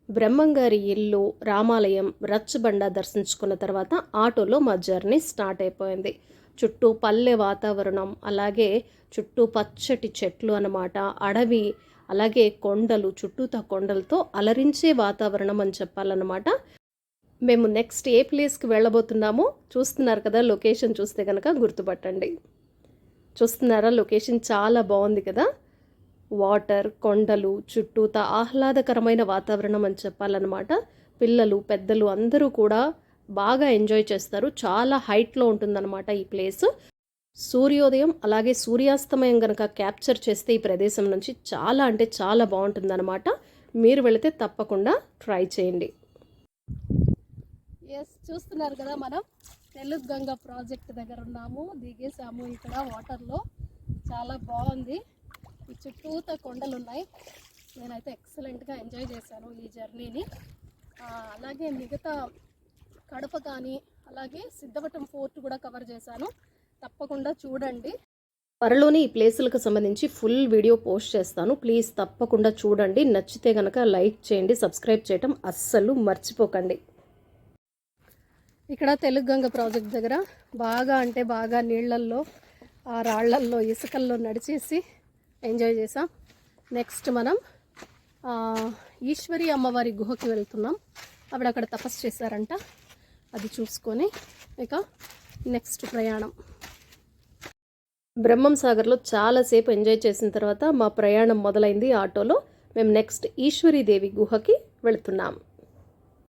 బ్రహ్మంగారి ఇల్లు, రామాలయం, రచ్చబండ దర్శించుకున్న తర్వాత ఆటోలో మా జర్నీ స్టార్ట్ అయిపోయింది. చుట్టూ పల్లె వాతావరణం, అలాగే చుట్టూ పచ్చటి చెట్లు అన్నమాట, అడవి, అలాగే కొండలు, చుట్టూతా కొండలతో అలరించే వాతావరణం అని చెప్పాలన్నమాట. మేము నెక్స్ట్ ఏ ప్లేస్కి వెళ్ళబోతున్నామో చూస్తున్నారు కదా, లొకేషన్ చూస్తే కనుక గుర్తుపట్టండి. చూస్తున్నారా, లొకేషన్ చాలా బాగుంది కదా. వాటర్, కొండలు, చుట్టూతా ఆహ్లాదకరమైన వాతావరణం అని చెప్పాలన్నమాట. పిల్లలు, పెద్దలు అందరూ కూడా బాగా ఎంజాయ్ చేస్తారు. చాలా హైట్లో ఉంటుందన్నమాట ఈ ప్లేస్. సూర్యోదయం అలాగే సూర్యాస్తమయం కనుక క్యాప్చర్ చేస్తే ఈ ప్రదేశం నుంచి చాలా అంటే చాలా బాగుంటుందన్నమాట. మీరు వెళితే తప్పకుండా ట్రై చేయండి. ఎస్, చూస్తున్నారు కదా, మనం తెలుగు గంగ ప్రాజెక్ట్ దగ్గర ఉన్నాము. దిగేసాము ఇక్కడ వాటర్లో. చాలా బాగుంది. ఈ చుట్టూతా కొండలు ఉన్నాయి. నేనైతే ఎక్సలెంట్గా ఎంజాయ్ చేశాను ఈ జర్నీని. అలాగే మిగతా కడప కానీ అలాగే సిద్ధవటం ఫోర్ట్ కూడా కవర్ చేశాను. తప్పకుండా చూడండి. త్వరలోనే ఈ ప్లేసులకు సంబంధించి ఫుల్ వీడియో పోస్ట్ చేస్తాను. ప్లీజ్ తప్పకుండా చూడండి. నచ్చితే కనుక లైక్ చేయండి, సబ్స్క్రైబ్ చేయటం అస్సలు మర్చిపోకండి. ఇక్కడ తెలుగు గంగ ప్రాజెక్ట్ దగ్గర బాగా అంటే బాగా నీళ్ళల్లో, ఆ రాళ్లల్లో, ఇసుకల్లో నడిచేసి ఎంజాయ్ చేసాం. నెక్స్ట్ మనం ఈశ్వరి అమ్మవారి గుహకి వెళ్తున్నాం. ఆవిడ అక్కడ తపస్సు చేశారంట. అది చూసుకొని ఇక నెక్స్ట్ ప్రయాణం. బ్రహ్మం సాగర్లో చాలాసేపు ఎంజాయ్ చేసిన తర్వాత మా ప్రయాణం మొదలైంది ఆటోలో. మేము నెక్స్ట్ ఈశ్వరీదేవి గుహకి వెళుతున్నాం.